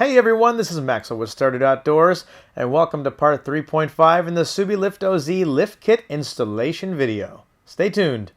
Hey everyone, this is Maxwell with StarDude Outdoors, and welcome to part 3.5 in the SubieLiftOZ lift kit installation video. Stay tuned.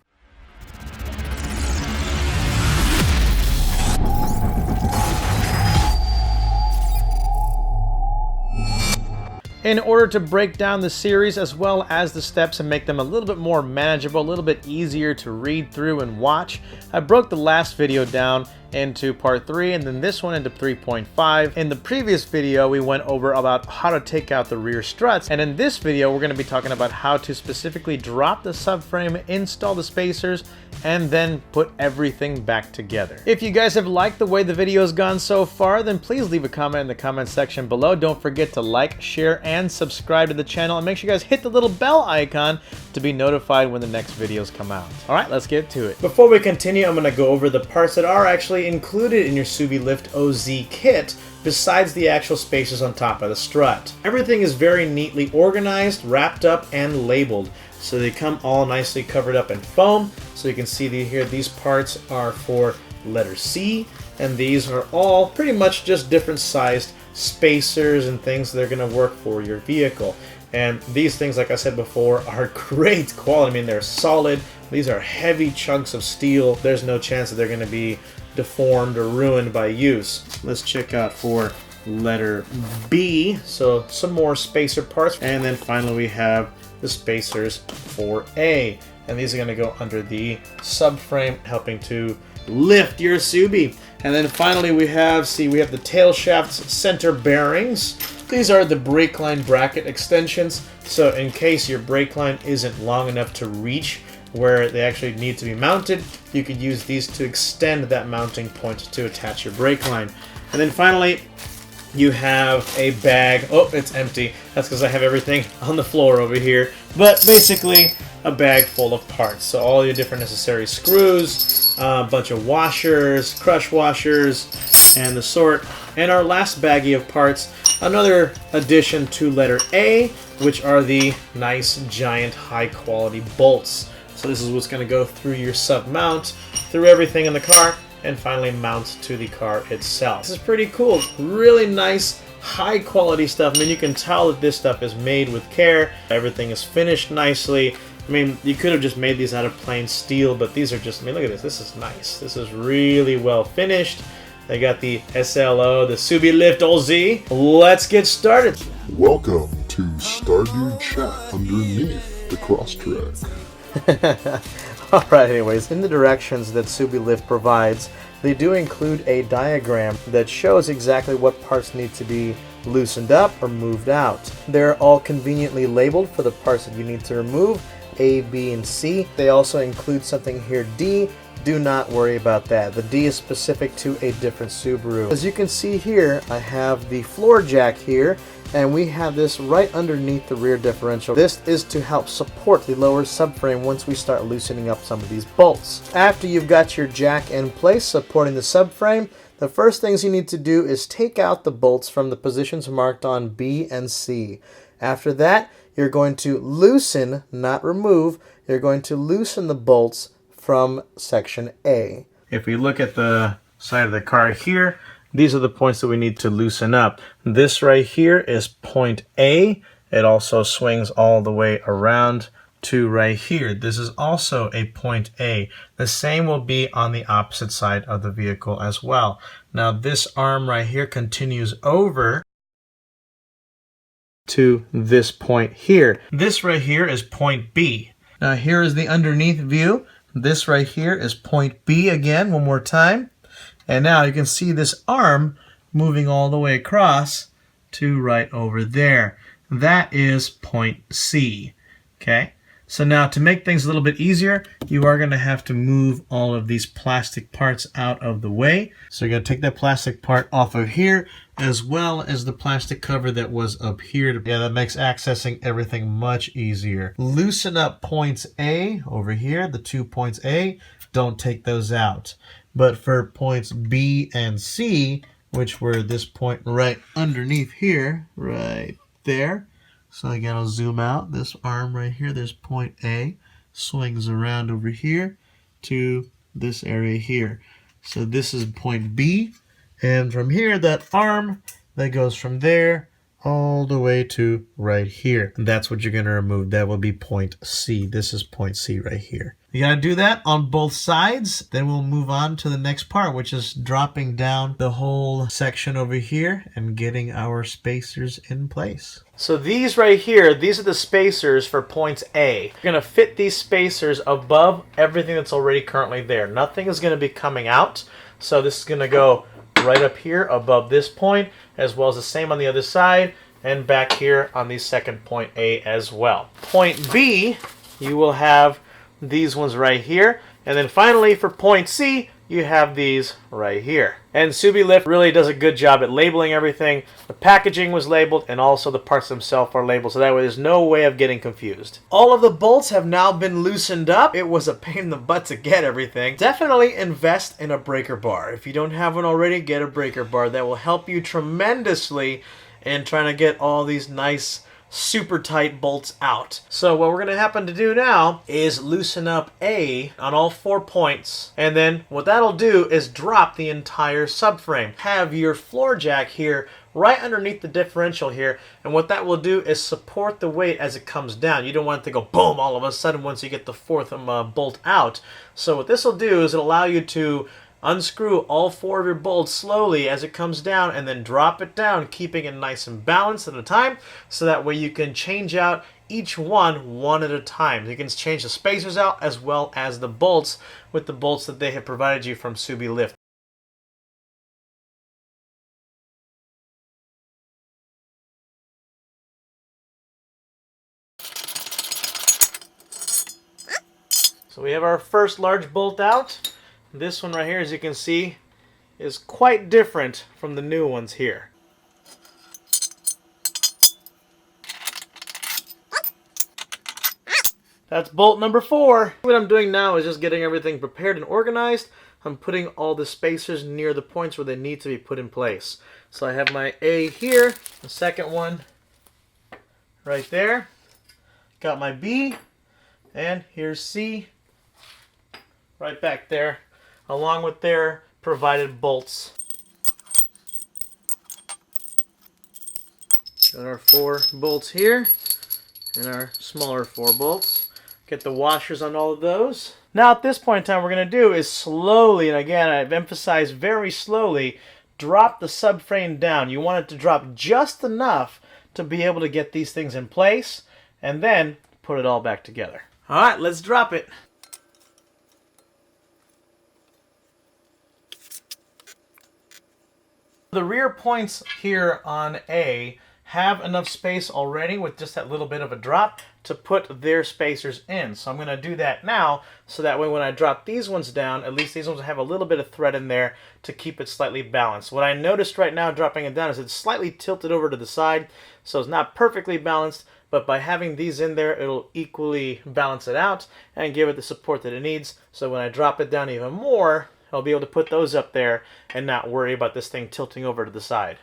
In order to break down the series as well as the steps and make them a little bit more manageable, a little bit easier to read through and watch, I broke the last video down into part 3 and then this one into 3.5. In the previous video we went over about how to take out the rear struts, and in this video we're going to be talking about how to specifically drop the subframe, install the spacers, and then put everything back together. If you guys have liked the way the video has gone so far, then please leave a comment in the comment section below. Don't forget to like, share, and subscribe to the channel, and make sure you guys hit the little bell icon to be notified when the next videos come out. Alright, let's get to it. Before we continue, I'm going to go over the parts that are actually included in your SubieLiftOZ kit besides the actual spacers on top of the strut. Everything is very neatly organized, wrapped up, and labeled. So they come all nicely covered up in foam. So you can see here, these parts are for letter C, and these are all pretty much just different sized spacers and things that are going to work for your vehicle. And these things, like I said before, are great quality. I mean, they're solid. These are heavy chunks of steel. There's no chance that they're going to be deformed or ruined by use. Let's check out for letter B. So some more spacer parts. And then finally we have the spacers for A. And these are going to go under the subframe, helping to lift your Subie. And then finally we have the tail shaft's center bearings. These are the brake line bracket extensions. So in case your brake line isn't long enough to reach where they actually need to be mounted, you could use these to extend that mounting point to attach your brake line. And then finally, you have a bag. Oh, it's empty. That's because I have everything on the floor over here. But basically, a bag full of parts. So all your different necessary screws, a bunch of washers, crush washers, and the sort. And our last baggie of parts, another addition to letter A, which are the nice, giant, high-quality bolts. So this is what's going to go through your sub mount, through everything in the car, and finally mount to the car itself. This is pretty cool. Really nice, high quality stuff. I mean, you can tell that this stuff is made with care. Everything is finished nicely. I mean, you could have just made these out of plain steel, but these are just, I mean, look at this. This is nice. This is really well finished. They got the SLO, the SubieLiftOZ. Let's get started. Welcome to StarDude Chat underneath the Crosstrek. Alright, anyways, in the directions that SubieLift provides, they do include a diagram that shows exactly what parts need to be loosened up or moved out. They're all conveniently labeled for the parts that you need to remove, A, B, and C. They also include something here, D. Do not worry about that. The D is specific to a different Subaru. As you can see here, I have the floor jack here, and we have this right underneath the rear differential. This is to help support the lower subframe once we start loosening up some of these bolts. After you've got your jack in place supporting the subframe, the first things you need to do is take out the bolts from the positions marked on B and C. After that, you're going to loosen, not remove, you're going to loosen the bolts from section A. If we look at the side of the car here, these are the points that we need to loosen up. This right here is point A. It also swings all the way around to right here. This is also a point A. The same will be on the opposite side of the vehicle as well. Now this arm right here continues over to this point here. This right here is point B. Now here is the underneath view. This right here is point B again, one more time. And now you can see this arm moving all the way across to right over there. That is point C. Okay? So now to make things a little bit easier, you are going to have to move all of these plastic parts out of the way. So you're going to take that plastic part off of here, as well as the plastic cover that was up here. Yeah, that makes accessing everything much easier. Loosen up points A over here, the 2 points A. Don't take those out. But for points B and C, which were this point right underneath here, right there. So again, I'll zoom out. This arm right here, there's point A, swings around over here to this area here. So this is point B, And from here, that arm that goes from there all the way to right here. And that's what you're going to remove. That will be point C. This is point C right here. You got to do that on both sides. Then we'll move on to the next part, which is dropping down the whole section over here and getting our spacers in place. So these right here, these are the spacers for points A. You're going to fit these spacers above everything that's already currently there. Nothing is going to be coming out. So this is going to go right up here above this point, as well as the same on the other side, and back here on the second point A as well. Point B, you will have these ones right here. And then finally for point C, you have these right here. And SubieLift really does a good job at labeling everything. The packaging was labeled, and also the parts themselves are labeled, so that way there's no way of getting confused. All of the bolts have now been loosened up. It was a pain in the butt to get everything. Definitely invest in a breaker bar. If you don't have one already, get a breaker bar. That will help you tremendously in trying to get all these nice super tight bolts out. So what we're going to happen to do now is loosen up A on all 4 points, and then what that'll do is drop the entire subframe. Have your floor jack here right underneath the differential here, and what that will do is support the weight as it comes down. You don't want it to go boom all of a sudden once you get the 4th bolt out. So what this will do is it'll allow you to unscrew all 4 of your bolts slowly as it comes down, and then drop it down, keeping it nice and balanced at a time, so that way you can change out each one at a time. You can change the spacers out as well as the bolts with the bolts that they have provided you from SubieLift. So we have our first large bolt out. This one right here, as you can see, is quite different from the new ones here. That's bolt number 4. What I'm doing now is just getting everything prepared and organized. I'm putting all the spacers near the points where they need to be put in place. So I have my A here, the second one right there. Got my B, and here's C right back there, along with their provided bolts. Got our 4 bolts here and our smaller 4 bolts. Get the washers on all of those. Now at this point in time, what we're going to do is slowly, and again I've emphasized very slowly, drop the subframe down. You want it to drop just enough to be able to get these things in place, and then put it all back together. Alright, let's drop it. The rear points here on A have enough space already with just that little bit of a drop to put their spacers in. So I'm going to do that now, so that way when I drop these ones down, at least these ones have a little bit of thread in there to keep it slightly balanced. What I noticed right now dropping it down is it's slightly tilted over to the side, so it's not perfectly balanced, but by having these in there, it'll equally balance it out and give it the support that it needs. So when I drop it down even more, I'll be able to put those up there and not worry about this thing tilting over to the side.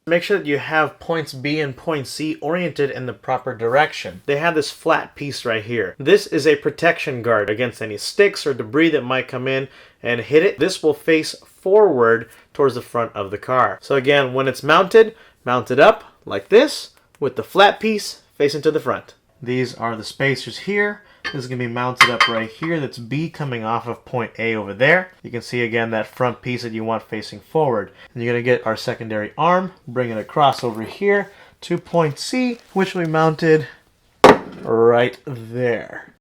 Make sure that you have points B and point C oriented in the proper direction. They have this flat piece right here. This is a protection guard against any sticks or debris that might come in and hit it. This will face forward towards the front of the car. So again, when it's mounted, mount it up like this with the flat piece facing to the front. These are the spacers here. This is going to be mounted up right here. That's B coming off of point A over there. You can see again that front piece that you want facing forward. And you're going to get our secondary arm, bring it across over here to point C, which will be mounted right there.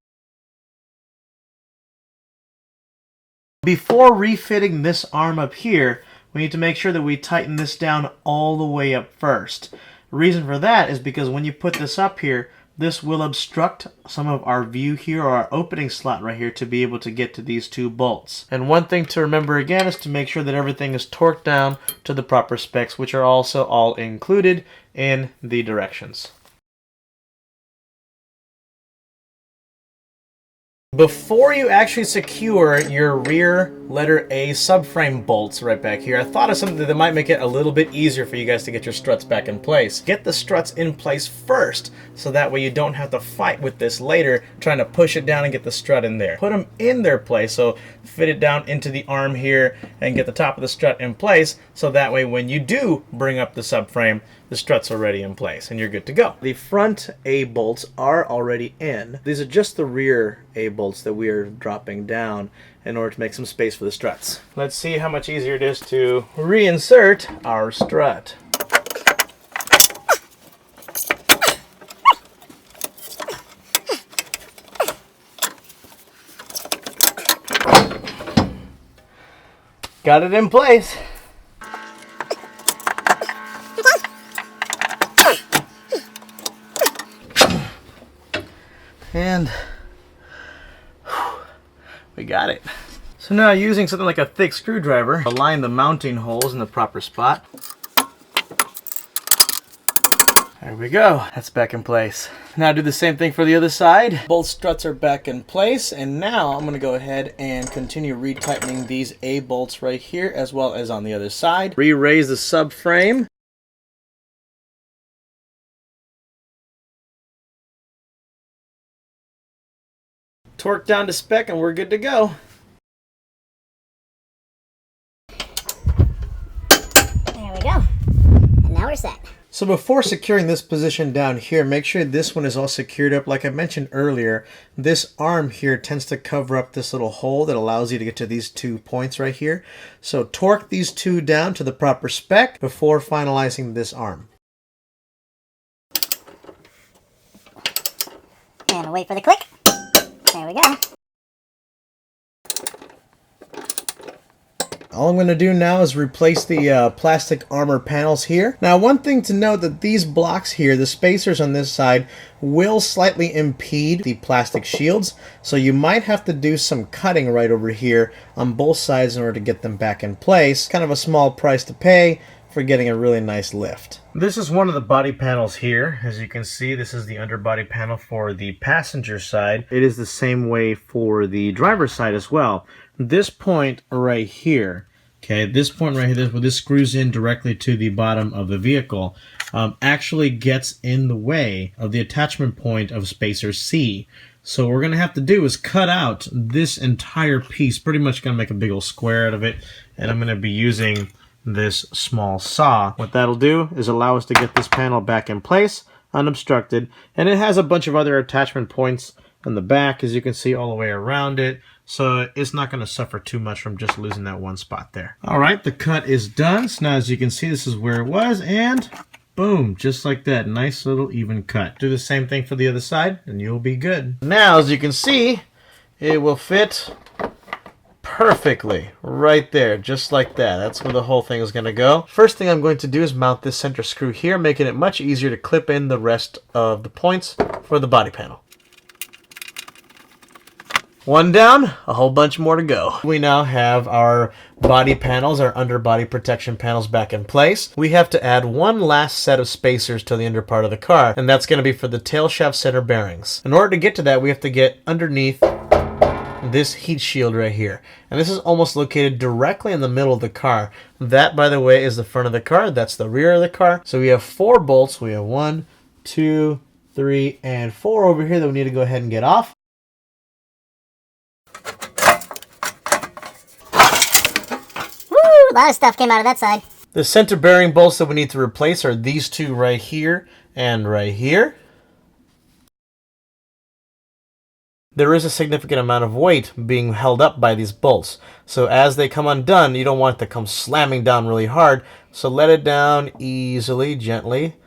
Before refitting this arm up here, we need to make sure that we tighten this down all the way up first. The reason for that is because when you put this up here, this will obstruct some of our view here, or our opening slot right here, to be able to get to these 2 bolts. And one thing to remember again is to make sure that everything is torqued down to the proper specs, which are also all included in the directions. Before you actually secure your rear letter A subframe bolts right back here, I thought of something that might make it a little bit easier for you guys to get your struts back in place. Get the struts in place first, so that way you don't have to fight with this later, trying to push it down and get the strut in there. Put them in their place, so fit it down into the arm here and get the top of the strut in place, so that way when you do bring up the subframe, the strut's already in place and you're good to go. The front A bolts are already in. These are just the rear A bolts that we are dropping down in order to make some space for the struts. Let's see how much easier it is to reinsert our strut. Got it in place. And we got it. So now using something like a thick screwdriver, align the mounting holes in the proper spot. There we go. That's back in place. Now do the same thing for the other side. Both struts are back in place, and now I'm going to go ahead and continue retightening these A bolts right here as well as on the other side. Re-raise the subframe. Torque down to spec and we're good to go. There we go. And now we're set. So before securing this position down here, make sure this one is all secured up. Like I mentioned earlier, this arm here tends to cover up this little hole that allows you to get to these 2 points right here. So torque these two down to the proper spec before finalizing this arm. And wait for the click. There we go. All I'm going to do now is replace the plastic armor panels here. Now, one thing to note that these blocks here, the spacers on this side, will slightly impede the plastic shields. So you might have to do some cutting right over here on both sides in order to get them back in place. Kind of a small price to pay for getting a really nice lift. This is one of the body panels here. As you can see, this is the underbody panel for the passenger side. It is the same way for the driver's side as well. This point right here, okay, this point right here, where this screws in directly to the bottom of the vehicle, actually gets in the way of the attachment point of spacer C. So what we're going to have to do is cut out this entire piece, pretty much going to make a big old square out of it, and I'm going to be using this small saw. What that'll do is allow us to get this panel back in place, unobstructed, and it has a bunch of other attachment points on the back, as you can see, all the way around it, so it's not going to suffer too much from just losing that one spot there. Alright, the cut is done. So now, as you can see, this is where it was, and boom, just like that. Nice little even cut. Do the same thing for the other side, and you'll be good. Now, as you can see, it will fit perfectly right there, just like that. That's where the whole thing is going to go. First thing I'm going to do is mount this center screw here, making it much easier to clip in the rest of the points for the body panel. One down, a whole bunch more to go. We now have our body panels, our underbody protection panels back in place. We have to add one last set of spacers to the under part of the car, and that's going to be for the tail shaft center bearings. In order to get to that, we have to get underneath this heat shield right here. And this is almost located directly in the middle of the car. That, by the way, is the front of the car. That's the rear of the car. So we have 4 bolts. We have 1, 2, 3, and 4 over here that we need to go ahead and get off. Woo! A lot of stuff came out of that side. The center bearing bolts that we need to replace are these 2 right here and right here. There is a significant amount of weight being held up by these bolts. So as they come undone, you don't want it to come slamming down really hard. So let it down easily, gently,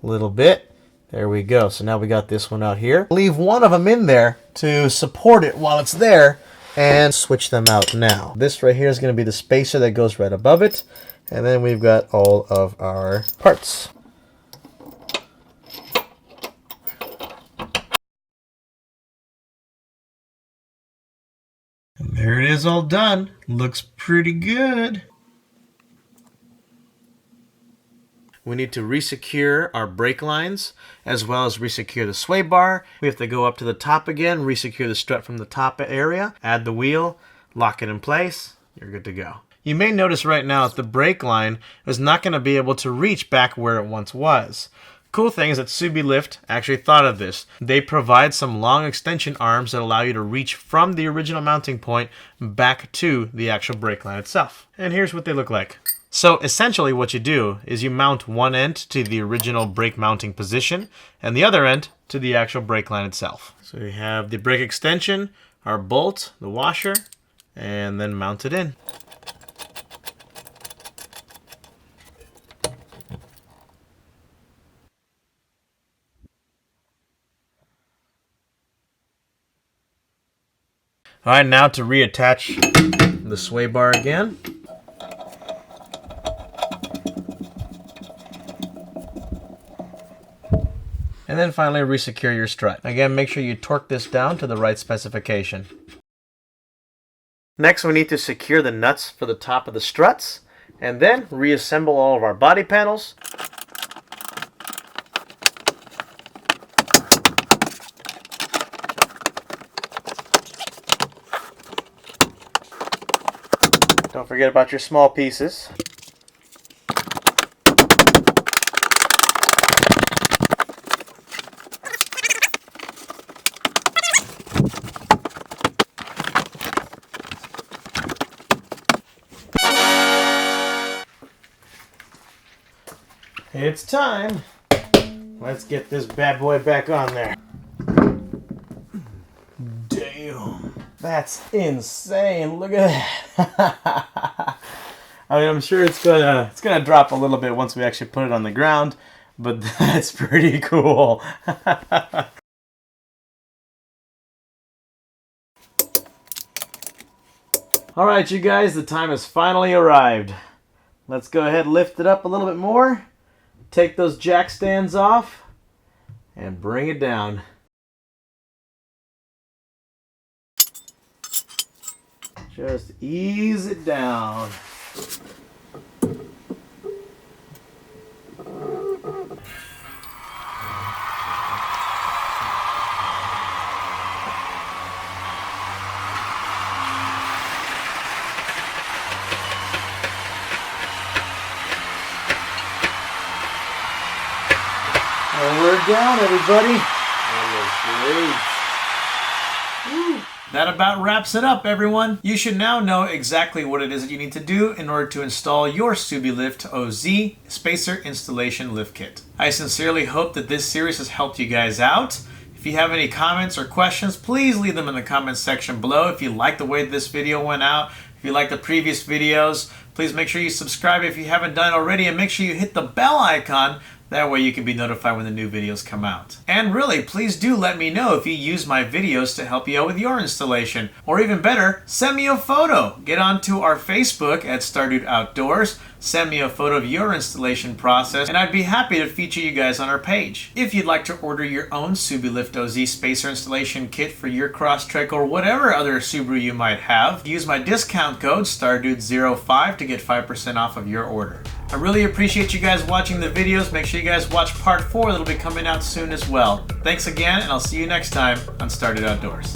a little bit. There we go. So now we got this one out here. Leave one of them in there to support it while it's there and switch them out now. This right here is going to be the spacer that goes right above it. And then we've got all of our parts. And there it is, all done. Looks pretty good. we need to resecure our brake lines as well as resecure the sway bar. We have to go up to the top again, resecure the strut from the top area, add the wheel, lock it in place. You're good to go. You may notice right now that the brake line is not going to be able to reach back where it once was. Cool thing is that SubieLift actually thought of this. They provide some long extension arms that allow you to reach from the original mounting point back to the actual brake line itself. And here's what they look like. So essentially what you do is you mount one end to the original brake mounting position and the other end to the actual brake line itself. So you have the brake extension, our bolt, the washer, and then mount it in. All right, now to reattach the sway bar again. And then finally resecure your strut. Again, make sure you torque this down to the right specification. Next, we need to secure the nuts for the top of the struts, and then reassemble all of our body panels. Don't forget about your small pieces. It's time. Let's get this bad boy back on there. Damn. That's insane. Look at that. I mean, I'm sure it's gonna drop a little bit once we actually put it on the ground, but that's pretty cool. All right, you guys, the time has finally arrived. Let's go ahead and lift it up a little bit more. Take those jack stands off and bring it down. Just ease it down. And we're down, everybody. That about wraps it up, everyone. You should now know exactly what it is that you need to do in order to install your SubieLiftOZ spacer installation lift kit. I sincerely hope that this series has helped you guys out. If you have any comments or questions, please leave them in the comments section below. If you like the way this video went out, if you like the previous videos, please make sure you subscribe if you haven't done already, and make sure you hit the bell icon. That way you can be notified when the new videos come out. And really, please do let me know if you use my videos to help you out with your installation. Or even better, send me a photo. Get onto our Facebook at StarDude Outdoors. Send me a photo of your installation process, and I'd be happy to feature you guys on our page. If you'd like to order your own SubieLiftOZ spacer installation kit for your Crosstrek or whatever other Subaru you might have, use my discount code StarDude05 to get 5% off of your order. I really appreciate you guys watching the videos. Make sure you guys watch part 4. That'll be coming out soon as well. Thanks again, and I'll see you next time on StarDude Outdoors.